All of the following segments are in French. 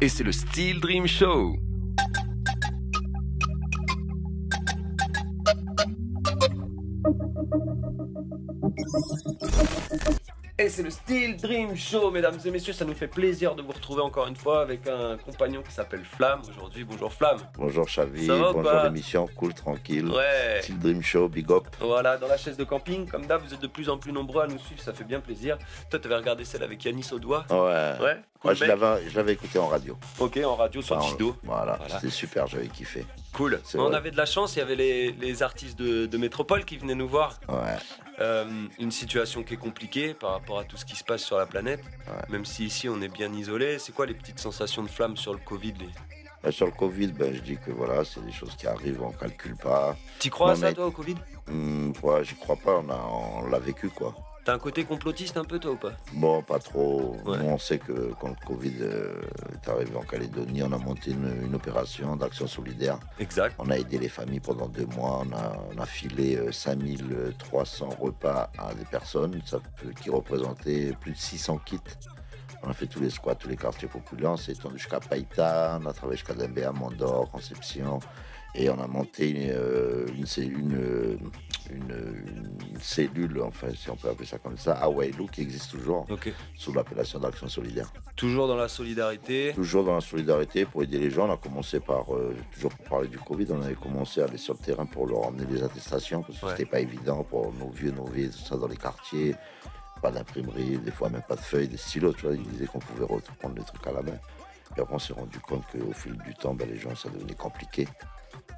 Et c'est le Steel Dream Show. Et c'est le Steel Dream Show, mesdames et messieurs, ça nous fait plaisir de vous retrouver encore une fois avec un compagnon qui s'appelle Flamme aujourd'hui. Bonjour Flamme. Bonjour Chavi, bonjour l'émission, cool, tranquille. Ouais. Steel Dream Show, big up. Voilà, dans la chaise de camping, comme d'hab, vous êtes de plus en plus nombreux à nous suivre, ça fait bien plaisir. Toi, tu avais regardé celle avec Yanis au doigt. Ouais. Ouais. Moi, je l'avais écouté en radio. Ok, en radio sur Tido. Voilà. C'était super, j'avais kiffé. Cool. On avait de la chance, il y avait les artistes de Métropole qui venaient nous voir. Ouais. Une situation qui est compliquée par rapport à tout ce qui se passe sur la planète. Ouais. Même si ici on est bien isolé. C'est quoi les petites sensations de Flamme sur le Covid Sur le Covid, je dis que voilà, c'est des choses qui arrivent, on ne calcule pas. T'y crois à ça toi au Covid? Ouais, j'y crois pas, on l'a vécu quoi. T'as un côté complotiste un peu toi ou pas? Bon, pas trop. Ouais. Nous, on sait que quand le Covid est arrivé en Calédonie, on a monté une opération d'action solidaire. Exact. On a aidé les familles pendant 2 mois. On a filé 5300 repas à des personnes qui représentaient plus de 600 kits. On a fait tous les squats, tous les quartiers populaires. On s'est étendu jusqu'à Païta, on a travaillé jusqu'à Dembéa, Mandor, Conception. Et on a monté une cellule, enfin si on peut appeler ça comme ça, à Wailou, qui existe toujours, sous l'appellation d'Action Solidaire. Toujours dans la solidarité? Toujours dans la solidarité pour aider les gens. On a commencé par, toujours pour parler du Covid, on avait commencé à aller sur le terrain pour leur emmener des attestations, parce que c'était pas évident pour nos vieux, nos vieilles, tout ça dans les quartiers. Pas d'imprimerie, des fois même pas de feuilles, des stylos, tu vois, ils disaient qu'on pouvait reprendre les trucs à la main. Et après on s'est rendu compte qu'au fil du temps, les gens, ça devenait compliqué.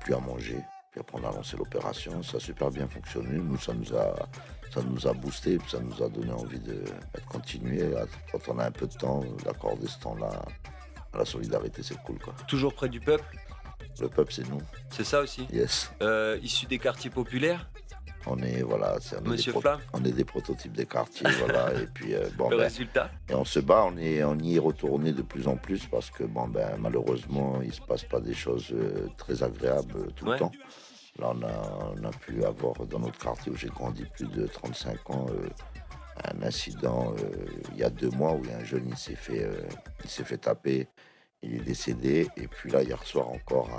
Plus à manger. Puis après, on a lancé l'opération. Ça a super bien fonctionné. Nous, ça nous a boosté. Ça nous a donné envie de continuer. Quand on a un peu de temps, d'accorder ce temps-là à la solidarité, c'est cool, quoi. Toujours près du peuple? Le peuple, c'est nous. C'est ça aussi? Yes. Issus des quartiers populaires? On est, voilà, on est des prototypes des quartiers, voilà. Et puis, le résultat? Et on se bat, on y est retourné de plus en plus parce que, malheureusement, il ne se passe pas des choses très agréables tout le temps. Là, on a pu avoir dans notre quartier où j'ai grandi plus de 35 ans, un incident il y a 2 mois où il y a un jeune, il s'est fait taper, il est décédé. Et puis là, hier soir encore,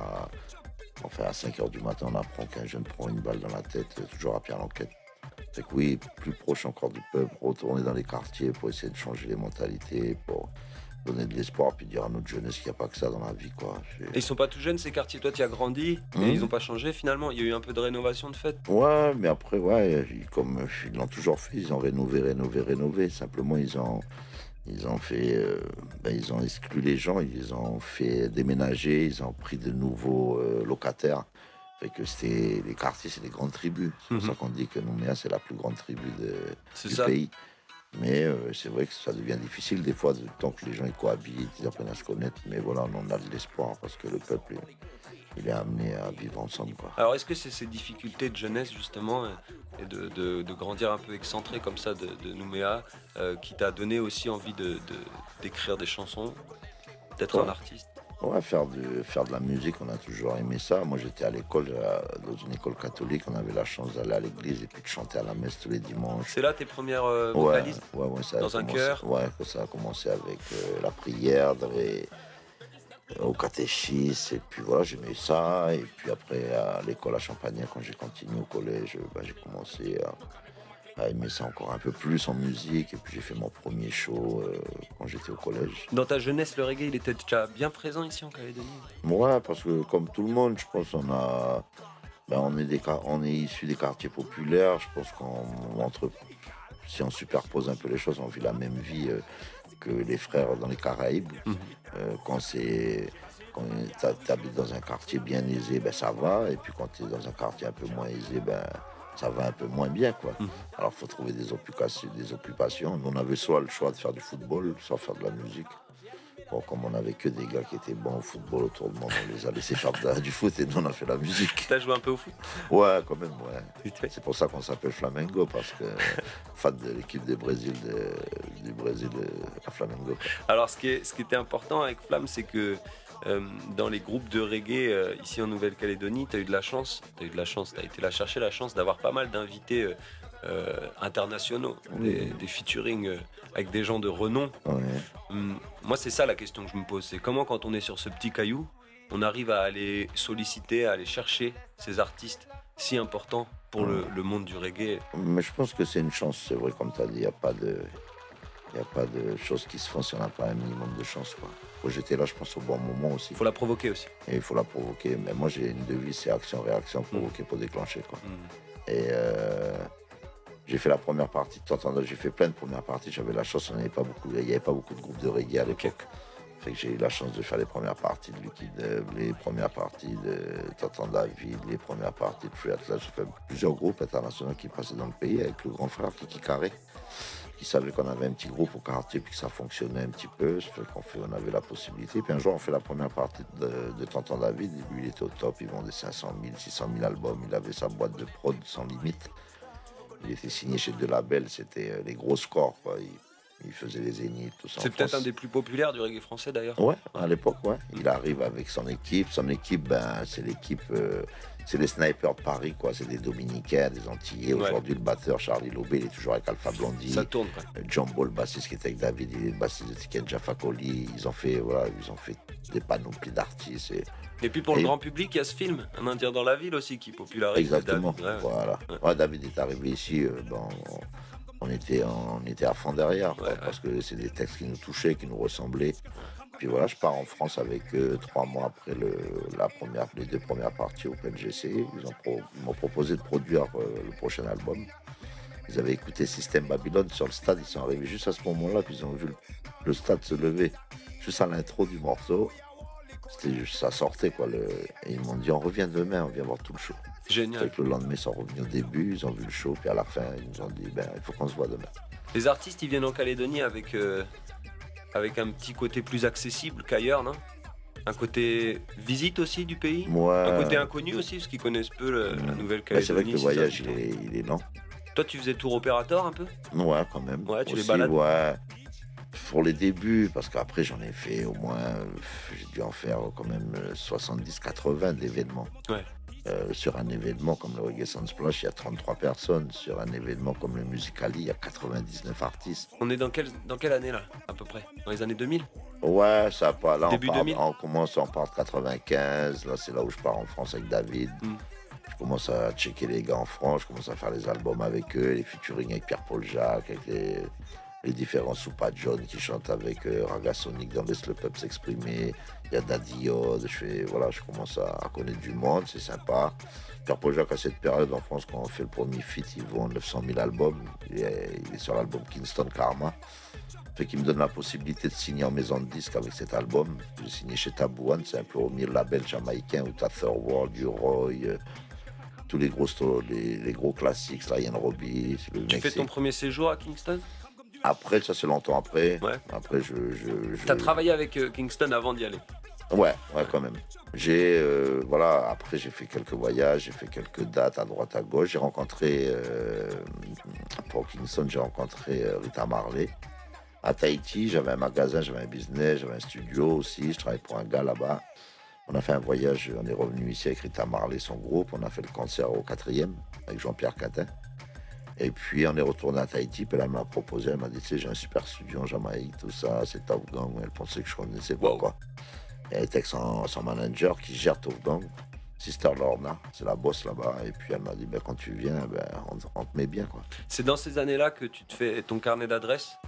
à 5h du matin, on apprend qu'un jeune prend une balle dans la tête, toujours à Pierre-Lanquette. C'est que oui, plus proche encore du peuple, retourner dans les quartiers pour essayer de changer les mentalités, pour donner de l'espoir, puis dire à notre jeunesse qu'il n'y a pas que ça dans la vie, quoi. Et ils sont pas tout jeunes ces quartiers, toi tu as grandi, et ils n'ont pas changé finalement, il y a eu un peu de rénovation de fait? Ouais, mais après, comme ils l'ont toujours fait, ils ont rénové. Simplement, ils ont fait, ils ont exclu les gens, ils ont fait déménager, ils ont pris de nouveaux locataires. Fait que les quartiers, c'est des grandes tribus. C'est pour ça qu'on dit que Nouméa, c'est la plus grande tribu du pays. Mais c'est vrai que ça devient difficile des fois, tant que les gens ils cohabitent, ils apprennent à se connaître. Mais voilà, on a de l'espoir parce que le peuple, il est amené à vivre ensemble, quoi. Alors est-ce que c'est ces difficultés de jeunesse justement et de grandir un peu excentré comme ça de Nouméa qui t'a donné aussi envie d'écrire des chansons, d'être un artiste? Ouais, faire de la musique, on a toujours aimé ça. Moi, j'étais à l'école, dans une école catholique. On avait la chance d'aller à l'église et puis de chanter à la messe tous les dimanches. C'est là tes premières vocalises? Ouais, ça dans un chœur? Ouais, ça a commencé avec la prière, au catéchisme. Et puis voilà, j'aimais ça. Et puis après, à l'école à Champagnat, quand j'ai continué au collège, j'ai commencé à aimer ça encore un peu plus en musique. Et puis j'ai fait mon premier show quand j'étais au collège. Dans ta jeunesse, le reggae, il était déjà bien présent ici en Calédonie? Ouais, parce que comme tout le monde, je pense on est issus des quartiers populaires. Je pense si on superpose un peu les choses, on vit la même vie que les frères dans les Caraïbes. Quand tu habites dans un quartier bien aisé, ça va. Et puis quand tu es dans un quartier un peu moins aisé, ça va un peu moins bien, quoi. Alors, il faut trouver des occupations. Nous, on avait soit le choix de faire du football, soit faire de la musique. Bon, comme on n'avait que des gars qui étaient bons au football autour du monde, on les a laissés faire du foot et nous, on a fait la musique. T'as joué un peu au foot? Ouais, quand même, ouais. C'est pour ça qu'on s'appelle Flamengo, parce que fan de l'équipe du Brésil à Flamengo, quoi. Alors, ce qui était important avec Flamme, c'est que dans les groupes de reggae ici en Nouvelle-Calédonie, tu as été chercher la chance d'avoir pas mal d'invités internationaux, des featuring avec des gens de renom. Moi, c'est ça la question que je me pose. C'est comment, quand on est sur ce petit caillou, on arrive à aller solliciter, à aller chercher ces artistes si importants pour le monde du reggae. Mais je pense que c'est une chance, c'est vrai, comme tu as dit, il n'y a pas de choses qui se font si on n'a pas un minimum de chance, quoi. J'étais là, je pense, au bon moment aussi. Il faut la provoquer aussi. Et il faut la provoquer. Mais moi, j'ai une devise, c'est action-réaction, provoquer pour déclencher, quoi. Et j'ai fait la première partie de Tantanda, j'ai fait plein de premières parties. J'avais la chance, il n'y avait pas beaucoup de groupes de reggae à l'époque. Fait que j'ai eu la chance de faire les premières parties de Lucky Dub, les premières parties de Tonton David, les premières parties de Free Atlas. J'ai fait plusieurs groupes internationaux qui passaient dans le pays avec le grand frère Kiki Carré, qui savait qu'on avait un petit groupe au quartier puis que ça fonctionnait un petit peu. Ça fait on avait la possibilité. Puis un jour, on fait la première partie de Tonton David. Et lui, il était au top. Il vendait 500 000, 600 000 albums. Il avait sa boîte de prod sans limite. Il était signé chez deux labels. C'était les gros scores, quoi. Il faisait les zéniths, tout ça. C'est peut-être un des plus populaires du reggae français, d'ailleurs. Ouais, à l'époque, ouais. Il arrive avec son équipe. Son équipe, c'est l'équipe... c'est les snipers de Paris, quoi. C'est des Dominicains, des Antillais. Aujourd'hui, le batteur Charlie Lobé, il est toujours avec Alpha Blondie. Ça tourne, quoi. Jumbo, le bassiste qui était avec David, il est le bassiste de Tiken Jaffa Koli. Ils ont fait des panoplies d'artistes. Et puis pour le grand public, il y a ce film, Un Indien dans la ville aussi, qui popularise. Exactement, David. voilà. Ouais, David est arrivé ici, on était à fond derrière, parce que c'est des textes qui nous touchaient, qui nous ressemblaient. Puis voilà, je pars en France avec eux 3 mois après les 2 premières parties au PLGC. Ils m'ont proposé de produire le prochain album. Ils avaient écouté Système Babylone sur le stade, ils sont arrivés juste à ce moment-là, puis ils ont vu le stade se lever, juste à l'intro du morceau. C'était juste, ça sortait, quoi. Et ils m'ont dit, on revient demain, on vient voir tout le show. Génial. Fait que le lendemain, ils sont revenus au début, ils ont vu le show, puis à la fin, ils nous ont dit, il faut qu'on se voit demain. Les artistes, ils viennent en Calédonie avec un petit côté plus accessible qu'ailleurs, non? Un côté visite aussi du pays? Un côté inconnu aussi, parce qu'ils connaissent peu la Nouvelle-Calédonie. C'est vrai que le voyage, il est lent. Toi, tu faisais tour opérateur un peu? Ouais, quand même. Ouais, tu aussi, les balades? Ouais. Pour les débuts, parce qu'après, j'en ai fait au moins, j'ai dû en faire quand même 70-80 d'événements. Ouais. Sur un événement comme le Reggae Sunsplash, il y a 33 personnes. Sur un événement comme le Musicali, il y a 99 artistes. On est dans quelle année là, à peu près? Dans les années 2000? Ouais, ça part là. Début 2000. On commence, on part de 95. Là, c'est là où je pars en France avec David. Je commence à checker les gars en France. Je commence à faire les albums avec eux, les featuring avec Pierre-Paul Jacques, avec les différents Soupa John qui chantent avec Raga Sonic dans Laisse le Peuple s'exprimer. Il y a Daddy Yod. Je commence à connaître du monde, c'est sympa. Pierre-Paul Jacques, à cette période en France, quand on fait le premier feat, il vend 900 000 albums. Il est sur l'album Kingston Karma. Fait qu'il me donne la possibilité de signer en maison de disque avec cet album. J'ai signé chez Taboo One, c'est un peu au milieu label jamaïcain où t'as Third World, U-Roy, tous les gros classiques, Lion Robbie. Tu fais ton premier séjour à Kingston? Après, ça c'est longtemps après. Ouais. Après, T'as travaillé avec Kingston avant d'y aller? Ouais, quand même. Après j'ai fait quelques voyages, j'ai fait quelques dates à droite à gauche. J'ai rencontré, pour Kingston, j'ai rencontré Rita Marley. À Tahiti, j'avais un magasin, j'avais un business, j'avais un studio aussi. Je travaillais pour un gars là-bas. On a fait un voyage, on est revenu ici avec Rita Marley, son groupe. On a fait le concert au 4e avec Jean-Pierre Catin. Et puis on est retourné à Tahiti, puis elle m'a proposé, elle m'a dit, tu sais, j'ai un super studio en Jamaïque, tout ça, c'est Top Gang. Elle pensait que je connaissais pas, quoi. Et elle était avec son manager qui gère Top Gang, Sister Lorna, c'est la boss là-bas. Et puis elle m'a dit, quand tu viens, on te met bien, quoi. C'est dans ces années-là que tu te fais ton carnet d'adresses,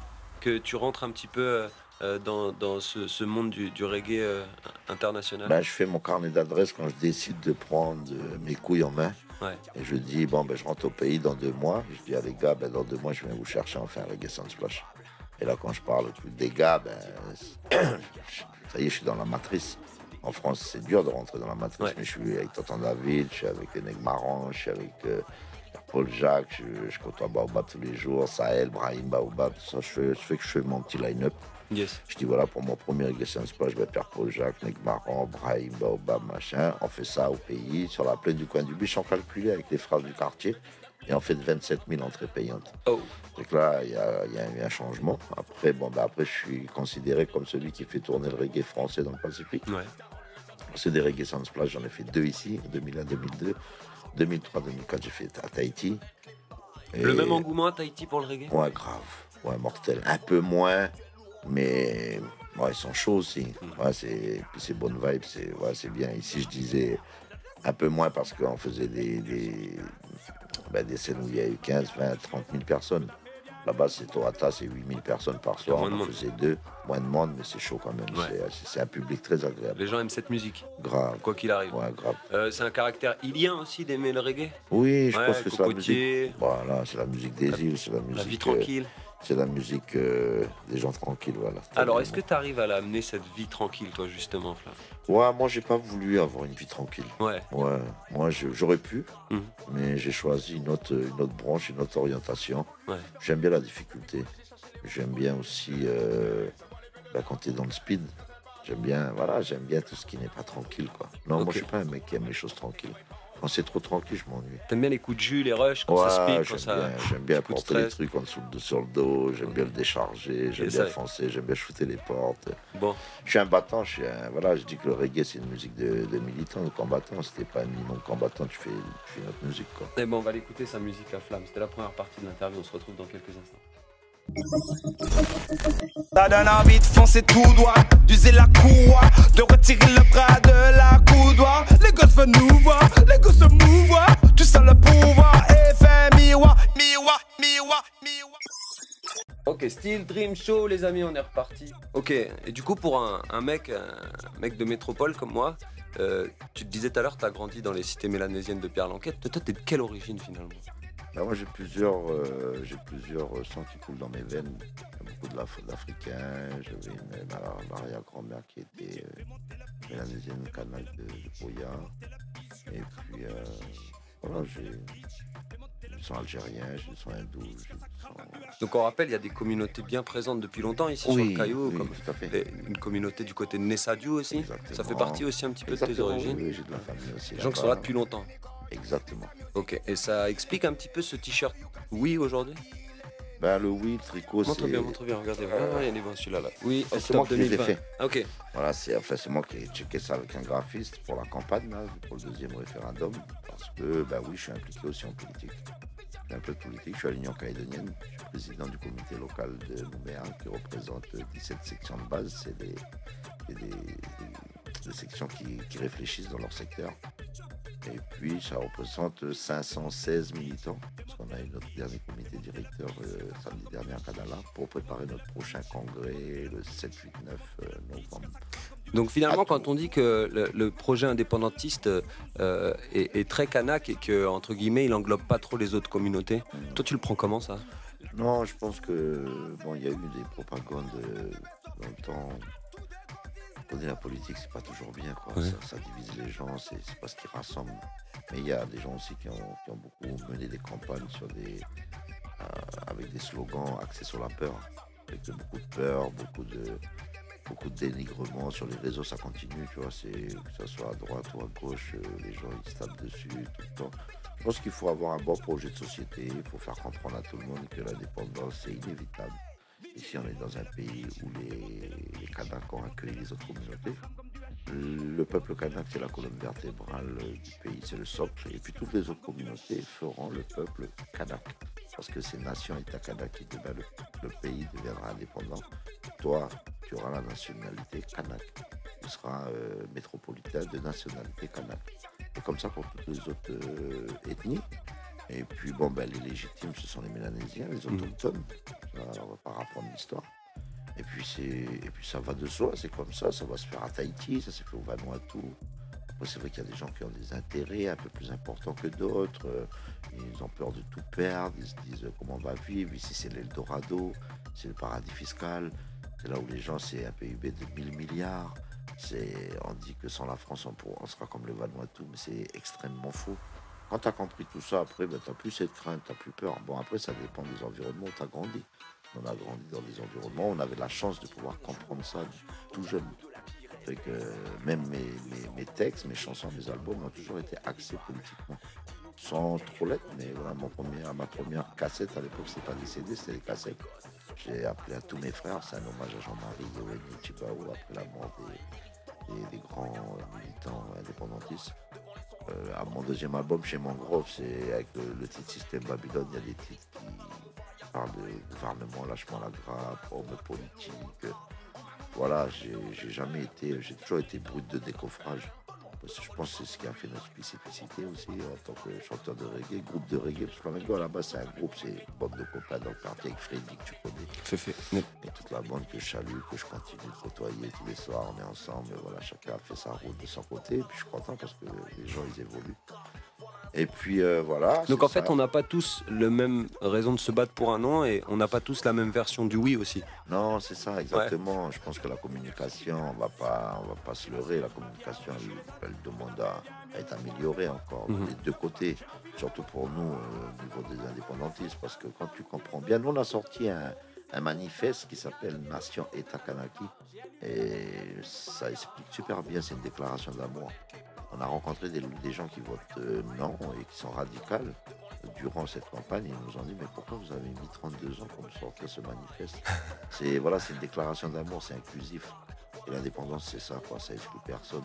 que tu rentres un petit peu dans ce monde du reggae international? Je fais mon carnet d'adresses quand je décide de prendre mes couilles en main. Ouais. Et je dis, je rentre au pays dans 2 mois. Je dis à les gars, dans 2 mois, je viens vous chercher enfin un Reggae Sunsplash. Et là, quand je parle des gars, ça y est, je suis dans la matrice. En France, c'est dur de rentrer dans la matrice, mais je suis avec Tonton David, je suis avec les Nègres Marrons, je suis avec Paul Jacques, je côtoie Baobab tous les jours, Sahel, Brahim, Baobab, tout ça. Je fais que je fais mon petit line-up. Yes. Je dis voilà, pour mon premier Reggae Sunsplash, Pierre-Paul Jacques, Nègres Marrons, Brahim, Baobab, machin. On fait ça au pays, sur la plaine du coin du Biche, on calculait avec les frères du quartier. Et on fait de 27 000 entrées payantes. Oh. Donc là, il y a eu un changement. Après, après, je suis considéré comme celui qui fait tourner le reggae français dans le Pacifique. Ouais. C'est des Reggae Sunsplash, j'en ai fait 2 ici, en 2001, 2002. 2003, 2004, j'ai fait à Tahiti. Le même engouement à Tahiti pour le reggae? Ouais, grave. Ouais, mortel. Un peu moins, mais ouais, ils sont chauds aussi. Ouais, c'est bonne vibe, c'est bien. Ici, je disais un peu moins parce qu'on faisait des scènes où il y a eu 15, 20, 30 000 personnes. Là-bas, c'est Torata, c'est 8 000 personnes par soir. On en faisait 2, moins de monde, mais c'est chaud quand même. Ouais. C'est un public très agréable. Les gens aiment cette musique. Grave. Quoi qu'il arrive. Ouais, grave. C'est un caractère ilien aussi d'aimer le reggae? Oui, je ouais, pense que c'est la cocotier. musique. Voilà, c'est la musique des îles, c'est la musique. La vie tranquille. C'est la musique des gens tranquilles, voilà. Alors, est-ce que tu arrives à l'amener cette vie tranquille, toi, justement, Flav? Ouais, moi, j'ai pas voulu avoir une vie tranquille. Ouais. Ouais, moi, j'aurais pu, mais j'ai choisi une autre branche, une autre orientation. Ouais. J'aime bien la difficulté. J'aime bien aussi quand tu es dans le speed. J'aime bien tout ce qui n'est pas tranquille, quoi. Non, moi, je suis pas un mec qui aime les choses tranquilles. Quand c'est trop tranquille, je m'ennuie. T'aimes bien les coups de jus, les rushs, quand ça speed, quand ça... J'aime bien porter les trucs en dessous sur le dos, j'aime bien le décharger, j'aime bien foncer, j'aime bien shooter les portes. Bon. Je suis un battant, je dis que le reggae c'est une musique de militant, de combattant. Si t'es pas un minimum combattant, tu fais notre musique, quoi. Et bon, on va l'écouter sa musique à Flamme. C'était la première partie de l'interview, on se retrouve dans quelques instants. Ça donne envie de foncer tout droit, d'user la courroie, de retirer le bras de la coudoir. Les gosses veulent nous voir, les gosses se mouvoir. Tu sens le pouvoir, effet miroir, miroir, miroir, miroir. Ok, Steel Dream Show, les amis, on est reparti. Ok, et du coup, pour un mec de métropole comme moi, tu te disais tout à l'heure, tu as grandi dans les cités mélanésiennes de Pierre Lanquette. Toi, t'es de quelle origine finalement? Moi, j'ai plusieurs sangs qui coulent dans mes veines. Beaucoup d'Africains. J'avais une arrière-grand-mère qui était mélanésienne, kanak de Boya. Et puis, voilà, j'ai du sang algérien, j'ai du sang hindou, j'ai du sang... Donc on rappelle, il y a des communautés bien présentes depuis longtemps ici sur le Caillou, comme tout à fait. Une communauté du côté de Nessadiou aussi. Exactement. Ça fait partie aussi un petit peu de tes origines. Oui, j'ai de la famille aussi. Les gens qui sont là depuis longtemps. Exactement. Ok, et ça explique un petit peu ce t-shirt oui aujourd'hui? Le oui, le tricot, c'est... Montre bien, regardez. Il est bon celui-là. Là. Oui, c'est moi qui l'ai fait. Ok. Voilà, c'est moi qui ai checké ça avec un graphiste pour la campagne, là, pour le deuxième référendum. Parce que, oui, je suis impliqué aussi en politique. Je fais un peu de politique, je suis à l'Union calédonienne. Je suis président du comité local de Nouméa qui représente 17 sections de base. C'est des sections qui réfléchissent dans leur secteur. Et puis, ça représente 516 militants, parce qu'on a eu notre dernier comité directeur samedi dernier à Canala pour préparer notre prochain congrès le 7, 8, 9 novembre. Donc finalement, quand on dit que le projet indépendantiste est très kanak et que, entre guillemets, il englobe pas trop les autres communautés, toi tu le prends comment ça? Non, je pense que, il y a eu des propagandes dans le temps. La politique, c'est pas toujours bien, quoi. Ouais. Ça divise les gens, c'est pas ce qui rassemble. Mais il y a des gens aussi qui ont beaucoup mené des campagnes avec des slogans axés sur la peur, avec beaucoup de peur, beaucoup de dénigrement sur les réseaux, ça continue, tu vois. Que ce soit à droite ou à gauche, les gens ils se tapent dessus tout le temps. Je pense qu'il faut avoir un bon projet de société, il faut faire comprendre à tout le monde que l'indépendance c'est inévitable. Ici, on est dans un pays où les Kanaks ont accueilli les autres communautés. Le peuple kanak, c'est la colonne vertébrale du pays, c'est le socle. Et puis toutes les autres communautés feront le peuple kanak. Parce que ces nations états kanak, le pays deviendra indépendant. Toi, tu auras la nationalité kanak. Tu seras métropolitain de nationalité kanak. Et comme ça pour toutes les autres ethnies. Et puis, les légitimes, ce sont les Mélanésiens, les autochtones. Ça, on va pas rapprendre l'histoire. Et puis, ça va de soi, c'est comme ça. Ça va se faire à Tahiti, ça s'est fait au Vanuatu. Après, c'est vrai qu'il y a des gens qui ont des intérêts un peu plus importants que d'autres. Ils ont peur de tout perdre. Ils se disent comment on va vivre. Ici, c'est l'Eldorado, c'est le paradis fiscal. C'est là où les gens, c'est un PIB de 1000 milliards. On dit que sans la France, on sera comme le Vanuatu, mais c'est extrêmement faux. Quand tu as compris tout ça, après, tu n'as plus cette crainte, tu n'as plus peur. Après, ça dépend des environnements où tu as grandi. On a grandi dans des environnements où on avait la chance de pouvoir comprendre ça tout jeune. Fait que même mes textes, mes chansons, mes albums ont toujours été axés politiquement. Sans trop l'être, mais voilà, ma première cassette à l'époque, c'était pas des CD, c'était des cassettes. J'ai appelé à tous mes frères, c'est un hommage à Jean-Marie Yoweri Chibaou après la mort des grands militants indépendantistes. À mon deuxième album, chez Mangrove, c'est avec le titre Système Babylone, il y a des titres qui parlent de gouvernement, lâchement la grappe, hommes politiques. Voilà, j'ai toujours été brut de décoffrage. Parce que je pense que c'est ce qui a fait notre spécificité aussi en tant que chanteur de reggae, groupe de reggae. Parce que Flamengo à la base c'est un groupe, c'est une bande de copains dans le quartier avec Freddy que tu connais. C'est fait. Et toute la bande que je salue, que je continue de côtoyer tous les soirs, on est ensemble. Et voilà, chacun a fait sa route de son côté. Et puis je suis content parce que les gens ils évoluent. Et puis voilà. Donc en fait, on n'a pas tous la même raison de se battre pour un nom et on n'a pas tous la même version du oui aussi. Non, c'est ça, exactement. Ouais. Je pense que la communication, on va pas se leurrer. La communication, elle demande à être améliorée encore des deux côtés. Surtout pour nous, au niveau des indépendantistes. Parce que quand tu comprends bien, nous on a sorti un manifeste qui s'appelle Nation État Kanaki. Et ça explique super bien, c'est une déclaration d'amour. On a rencontré des gens qui votent non et qui sont radicales durant cette campagne. Ils nous ont dit, mais pourquoi vous avez mis 32 ans pour nous sortir ce manifeste? C'est une déclaration d'amour, c'est inclusif. Et l'indépendance, c'est ça, quoi. Ça exclut personne.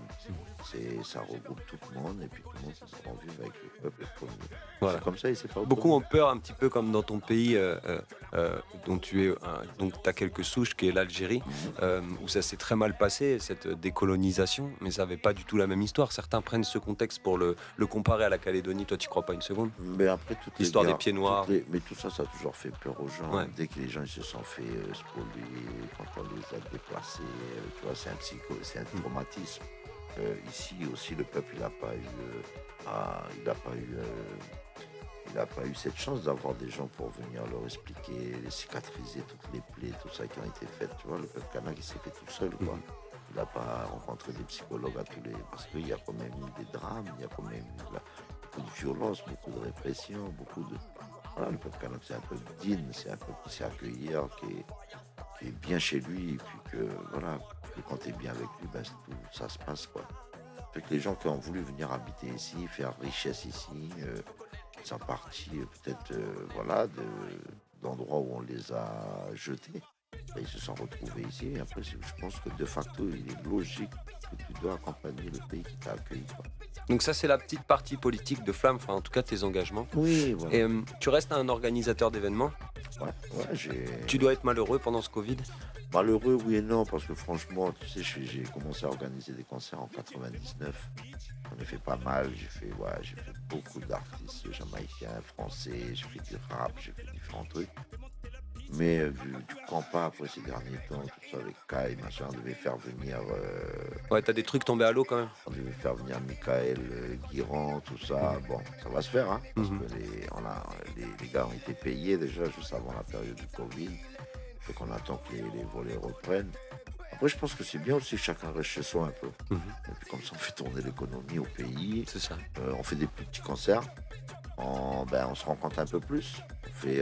Ça regroupe tout le monde et puis tout le monde peut en vivre avec le peuple. Voilà. C'est comme ça et c'est pas autrement. Beaucoup ont peur, un petit peu comme dans ton pays dont tu es, donc tu as quelques souches, qui est l'Algérie, où ça s'est très mal passé, cette décolonisation, mais ça n'avait pas du tout la même histoire. Certains prennent ce contexte pour le comparer à la Calédonie. Toi, tu crois pas une seconde? Mais après, l'histoire des pieds noirs. Mais tout ça, ça a toujours fait peur aux gens. Ouais. Dès que les gens ils se sont fait spolier, quand on les a déplacés, tu vois, c'est un traumatisme. Ici aussi, le peuple, il n'a pas eu cette chance d'avoir des gens pour venir leur expliquer, les cicatriser toutes les plaies, tout ça qui ont été faites. Tu vois, le peuple kanak, il s'est fait tout seul, quoi. Il n'a pas rencontré des psychologues parce qu'il y a quand même eu des drames, il y a quand même eu beaucoup de violence, beaucoup de répression, Voilà, le peuple kanak, c'est un peuple digne, c'est un peuple qui sait accueillir, qui est bien chez lui, et puis que, voilà, que quand tu es bien avec lui, ben, tout ça se passe, quoi. Fait que les gens qui ont voulu venir habiter ici, faire richesse ici, sont partis peut-être, voilà, d'endroits où on les a jetés. Et ils se sont retrouvés ici. Et après, je pense que de facto, il est logique que tu dois accompagner le pays qui t'a accueilli, quoi. Donc ça, c'est la petite partie politique de Flamme, enfin en tout cas tes engagements. Oui, voilà. Et tu restes un organisateur d'événements. Ouais, Tu dois être malheureux pendant ce Covid? Malheureux, oui et non, parce que franchement, tu sais, j'ai commencé à organiser des concerts en 99. J'en ai fait pas mal, j'ai fait beaucoup d'artistes jamaïcains, français, j'ai fait du rap, j'ai fait différents trucs. Mais du compas après ces derniers temps, tout ça avec Kai, machin, on devait faire venir... Ouais, t'as des trucs tombés à l'eau quand même. On devait faire venir Michael, Guiran, tout ça. Bon, ça va se faire, hein, parce que les gars ont été payés déjà juste avant la période du Covid. Fait qu'on attend que les volets reprennent. Après, je pense que c'est bien aussi que chacun reste chez soi un peu. Et puis comme ça, on fait tourner l'économie au pays. C'est ça. On fait des petits concerts. On se rencontre un peu plus.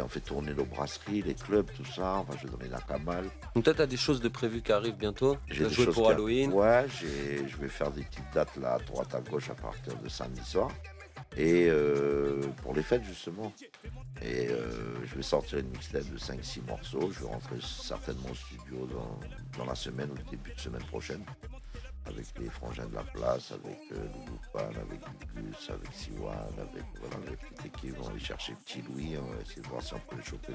On fait tourner nos brasseries, les clubs, tout ça. On va jouer dans les lacs à mal. Donc toi, tu as des choses de prévues qui arrivent bientôt? Tu vas jouer pour Halloween? Ouais, je vais faire des petites dates là, à droite, à gauche, à partir de samedi soir. Et pour les fêtes, justement. Et je vais sortir une mixtape de 5-6 morceaux. Je vais rentrer certainement au studio dans la semaine ou le début de semaine prochaine. Avec les frangins de la place, avec Louloupan, avec Gus, avec Siwan, avec toute l'équipe. On va aller chercher Petit Louis, on va essayer de voir si on peut choper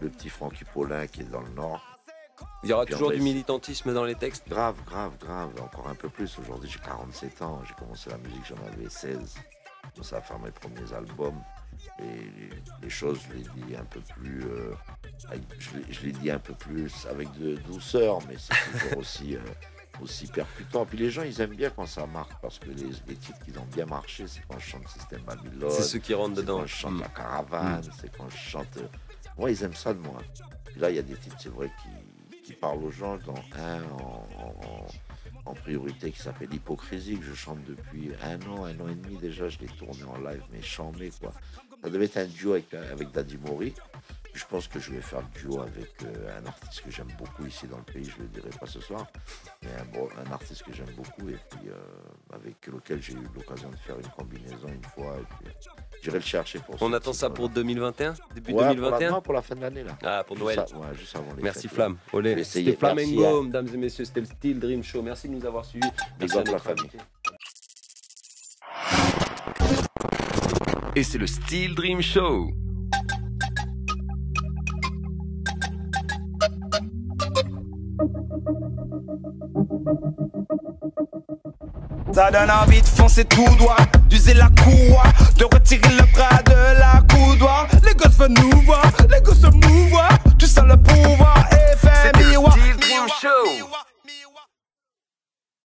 le petit Francky Paulin qui est dans le Nord. Il y aura toujours du militantisme dans les textes? Grave, encore un peu plus. Aujourd'hui, j'ai 47 ans, j'ai commencé la musique, j'en avais 16. J'ai commencé à faire mes premiers albums. Et les choses, je les dis un peu plus... je les dis un peu plus avec de douceur, mais c'est toujours aussi percutant. Puis les gens, ils aiment bien quand ça marque, parce que les titres qui ont bien marché, c'est quand je chante Système Babylone. C'est ceux qui rentrent dedans. Quand je chante La Caravane, c'est quand je chante... Moi, ils aiment ça de moi. Puis là, il y a des titres, c'est vrai, qui parlent aux gens, dont un en priorité qui s'appelle Hypocrisie, que je chante depuis un an et demi déjà. Je l'ai tourné en live, mais chambé, quoi. Ça devait être un duo avec Daddy Mori. Je pense que je vais faire le duo avec un artiste que j'aime beaucoup ici dans le pays, je ne le dirai pas ce soir, mais un artiste que j'aime beaucoup et puis avec lequel j'ai eu l'occasion de faire une combinaison une fois. Et puis, j'irai le chercher pour ça. On attend ça pour 2021, début 2021 pour la fin de l'année là. Ah, pour Noël. Juste avant les Merci fêtes, Flamme. Olé. C'était Flamengo, mesdames et messieurs, c'était le Steel Dream Show. Merci de nous avoir suivis. Merci à la famille. et c'est le Steel Dream Show. Ça donne envie de foncer tout droit, d'user la courroie, de retirer le bras de